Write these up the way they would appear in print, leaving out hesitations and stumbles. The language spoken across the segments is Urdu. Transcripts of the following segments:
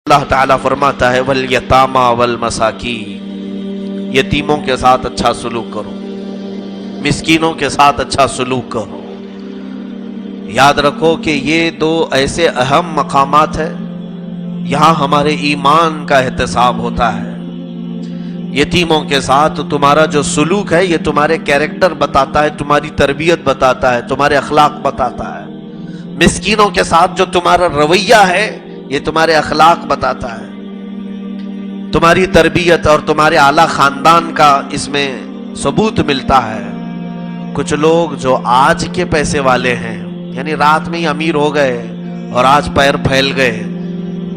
اللہ تعالیٰ فرماتا ہے والیتامی والمساکین، یتیموں کے ساتھ اچھا سلوک کرو، مسکینوں کے ساتھ اچھا سلوک کرو۔ یاد رکھو کہ یہ دو ایسے اہم مقامات ہیں، یہاں ہمارے ایمان کا احتساب ہوتا ہے۔ یتیموں کے ساتھ تمہارا جو سلوک ہے یہ تمہارے کیریکٹر بتاتا ہے، تمہاری تربیت بتاتا ہے، تمہارے اخلاق بتاتا ہے۔ مسکینوں کے ساتھ جو تمہارا رویہ ہے یہ تمہارے اخلاق بتاتا ہے، تمہاری تربیت اور تمہارے اعلیٰ خاندان کا اس میں ثبوت ملتا ہے۔ کچھ لوگ جو آج کے پیسے والے ہیں، یعنی رات میں ہی امیر ہو گئے اور آج پیر پھیل گئے،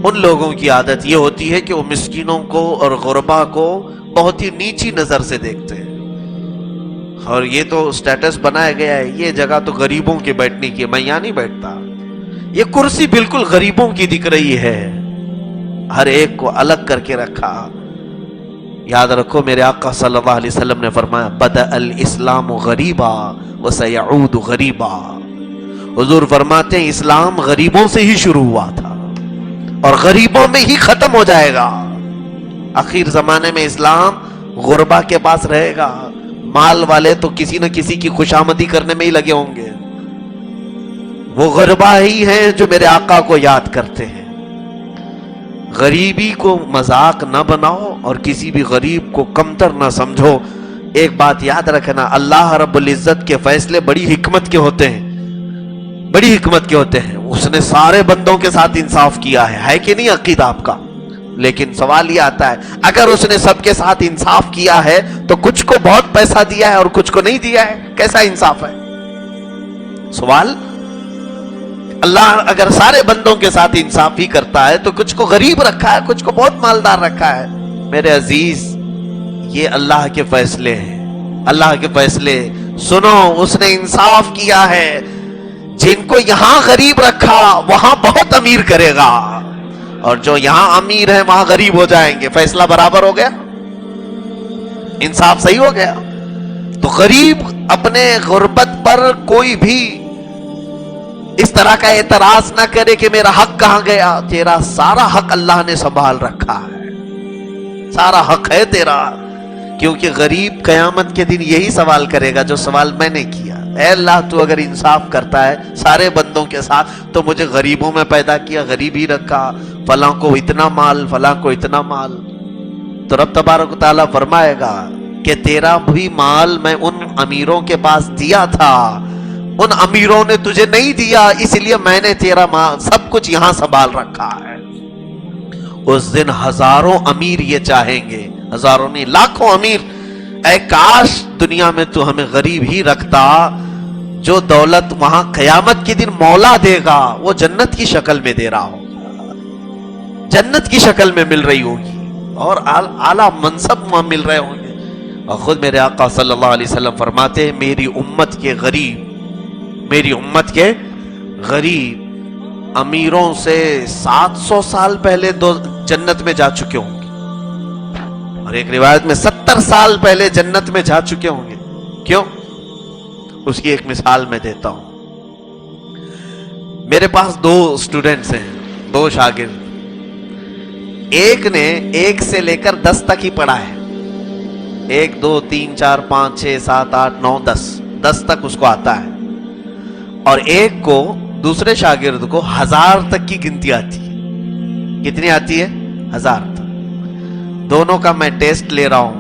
ان لوگوں کی عادت یہ ہوتی ہے کہ وہ مسکینوں کو اور غربا کو بہت ہی نیچی نظر سے دیکھتے ہیں، اور یہ تو سٹیٹس بنایا گیا ہے، یہ جگہ تو غریبوں کے بیٹھنے کی، میں یہاں نہیں بیٹھتا، یہ کرسی بالکل غریبوں کی دکھ رہی ہے، ہر ایک کو الگ کر کے رکھا۔ یاد رکھو میرے آقا صلی اللہ علیہ وسلم نے فرمایا بدأ الاسلام غریبا وسیعود غریبا۔ حضور فرماتے ہیں اسلام غریبوں سے ہی شروع ہوا تھا اور غریبوں میں ہی ختم ہو جائے گا۔ آخر زمانے میں اسلام غربا کے پاس رہے گا، مال والے تو کسی نہ کسی کی خوشامدی کرنے میں ہی لگے ہوں گے۔ وہ غربا ہی ہیں جو میرے آقا کو یاد کرتے ہیں۔ غریبی کو مذاق نہ بناؤ اور کسی بھی غریب کو کمتر نہ سمجھو۔ ایک بات یاد رکھنا، اللہ رب العزت کے فیصلے بڑی حکمت کے ہوتے ہیں، بڑی حکمت کے ہوتے ہیں۔ اس نے سارے بندوں کے ساتھ انصاف کیا ہے کہ نہیں عقیدہ آپ کا؟ لیکن سوال یہ آتا ہے اگر اس نے سب کے ساتھ انصاف کیا ہے تو کچھ کو بہت پیسہ دیا ہے اور کچھ کو نہیں دیا ہے، کیسا انصاف ہے؟ سوال، اللہ اگر سارے بندوں کے ساتھ انصاف ہی کرتا ہے تو کچھ کو غریب رکھا ہے، کچھ کو بہت مالدار رکھا ہے۔ میرے عزیز، یہ اللہ کے فیصلے ہیں، اللہ کے فیصلے سنو۔ اس نے انصاف کیا ہے، جن کو یہاں غریب رکھا وہاں بہت امیر کرے گا، اور جو یہاں امیر ہیں وہاں غریب ہو جائیں گے۔ فیصلہ برابر ہو گیا، انصاف صحیح ہو گیا۔ تو غریب اپنے غربت پر کوئی بھی اس طرح کا اعتراض نہ کرے کہ میرا حق کہاں گیا۔ تیرا سارا حق اللہ نے سنبھال رکھا ہے، سارا حق ہے تیرا، کیونکہ غریب قیامت کے دن یہی سوال کرے گا جو سوال میں نے کیا۔ اے اللہ، تو اگر انصاف کرتا ہے سارے بندوں کے ساتھ تو مجھے غریبوں میں پیدا کیا، غریب ہی رکھا، فلاں کو اتنا مال، فلاں کو اتنا مال۔ تو رب تبارک و تعالیٰ فرمائے گا کہ تیرا بھی مال میں ان امیروں کے پاس دیا تھا، ان امیروں نے تجھے نہیں دیا، اس لیے میں نے تیرا مال سب کچھ یہاں سنبھال رکھا ہے۔ اس دن ہزاروں امیر یہ چاہیں گے، ہزاروں نہیں لاکھوں امیر، اے کاش دنیا میں تو ہمیں غریب ہی رکھتا۔ جو دولت وہاں قیامت کے دن مولا دے گا وہ جنت کی شکل میں دے رہا ہوگا، جنت کی شکل میں مل رہی ہوگی، اور اعلیٰ منصب وہاں مل رہے ہوں گے۔ اور خود میرے آقا صلی اللہ علیہ وسلم فرماتے ہیں میری امت کے غریب، میری امت کے غریب امیروں سے 700 سال پہلے جنت میں جا چکے ہوں گے، اور ایک روایت میں 70 سال پہلے جنت میں جا چکے ہوں گے۔ کیوں؟ اس کی ایک مثال میں دیتا ہوں۔ میرے پاس 2 اسٹوڈنٹس ہیں، 2 شاگرد، ایک نے 1 سے لے کر 10 تک ہی پڑھا ہے، 1 2 3 4 5 6 7 8 9 10 تک اس کو آتا ہے، اور ایک کو دوسرے شاگرد کو 1000 تک کی گنتی آتی ہے۔ کتنی آتی ہے؟ 1000 تک۔ دونوں کا میں ٹیسٹ لے رہا ہوں،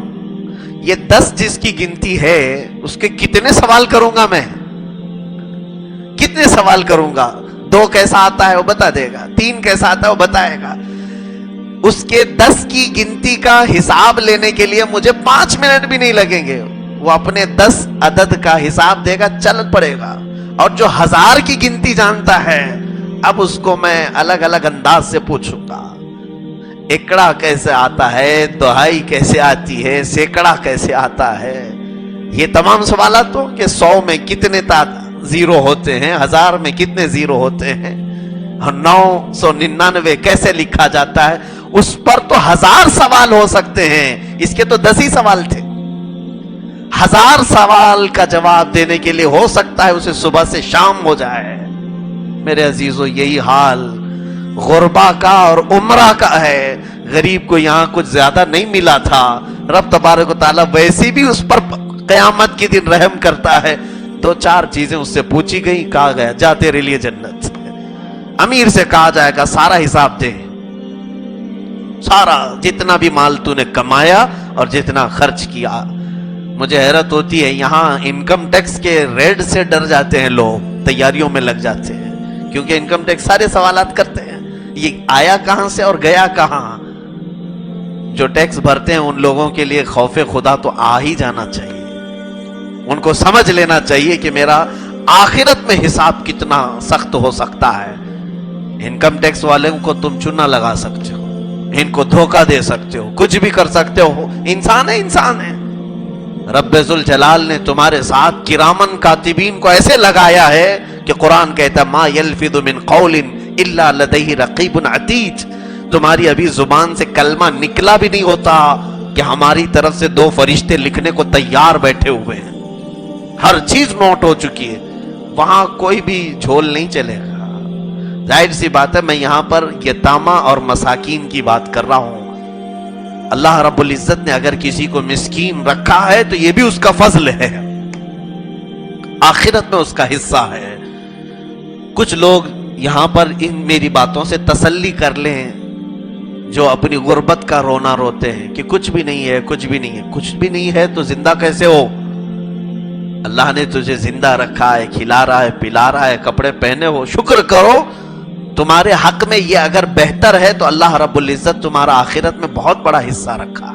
یہ 10 جس کی گنتی ہے اس کے کتنے سوال کروں گا میں، کتنے سوال کروں گا؟ 2 کیسا آتا ہے وہ بتا دے گا، 3 کیسا آتا ہے وہ بتائے گا۔ اس کے 10 کی گنتی کا حساب لینے کے لیے مجھے 5 منٹ بھی نہیں لگیں گے، وہ اپنے 10 عدد کا حساب دے گا، چل پڑے گا۔ اور جو 1000 کی گنتی جانتا ہے اب اس کو میں الگ الگ انداز سے پوچھوں گا، ایکڑا کیسے آتا ہے، دہائی کیسے آتی ہے، سیکڑا کیسے آتا ہے، یہ تمام سوالات تو کہ 100 میں کتنے زیرو ہوتے ہیں، 1000 میں کتنے زیرو ہوتے ہیں، اور 999 کیسے لکھا جاتا ہے، اس پر تو 1000 سوال ہو سکتے ہیں، اس کے تو 10 ہی سوال تھے۔ 1000 سوال کا جواب دینے کے لیے ہو سکتا ہے اسے صبح سے شام ہو جائے۔ میرے عزیزو، یہی حال غربا کا اور عمرہ کا ہے. غریب کو یہاں کچھ زیادہ نہیں ملا تھا, رب تبارک و تعالیٰ ویسے بھی اس پر قیامت کے دن رحم کرتا ہے. 2-4 چیزیں اس سے پوچھی گئی, کہا گیا جا تیرے لیے جنت. امیر سے کہا جائے گا سارا حساب دے, سارا جتنا بھی مال تو نے کمایا اور جتنا خرچ کیا. مجھے حیرت ہوتی ہے, یہاں انکم ٹیکس کے ریڈ سے ڈر جاتے ہیں لوگ, تیاریوں میں لگ جاتے ہیں, کیونکہ انکم ٹیکس سارے سوالات کرتے ہیں, یہ آیا کہاں سے اور گیا کہاں. جو ٹیکس بھرتے ہیں ان لوگوں کے لیے خوف خدا تو آ ہی جانا چاہیے. ان کو سمجھ لینا چاہیے کہ میرا آخرت میں حساب کتنا سخت ہو سکتا ہے. انکم ٹیکس والوں کو تم چنا لگا سکتے ہو, ان کو دھوکہ دے سکتے ہو, کچھ بھی کر سکتے ہو, انسان ہے, انسان ہے. رب ذوالجلال نے تمہارے ساتھ کرامن کاتبین کو ایسے لگایا ہے کہ قرآن کہتا ہے ما یلفظ من قول الا لدیہ رقیب عتید. تمہاری ابھی زبان سے کلمہ نکلا بھی نہیں ہوتا کہ ہماری طرف سے 2 فرشتے لکھنے کو تیار بیٹھے ہوئے ہیں. ہر چیز نوٹ ہو چکی ہے, وہاں کوئی بھی جھول نہیں چلے گا. ظاہر سی بات ہے, میں یہاں پر یتامہ اور مساکین کی بات کر رہا ہوں. اللہ رب العزت نے اگر کسی کو مسکین رکھا ہے تو یہ بھی اس کا فضل ہے, آخرت میں اس کا حصہ ہے. کچھ لوگ یہاں پر ان میری باتوں سے تسلی کر لیں جو اپنی غربت کا رونا روتے ہیں کہ کچھ بھی نہیں ہے, کچھ بھی نہیں ہے. کچھ بھی نہیں ہے تو زندہ کیسے ہو؟ اللہ نے تجھے زندہ رکھا ہے, کھلا رہا ہے, پلا رہا ہے, کپڑے پہنے ہو, شکر کرو. تمہارے حق میں یہ اگر بہتر ہے تو اللہ رب العزت تمہارا آخرت میں بہت بڑا حصہ رکھا.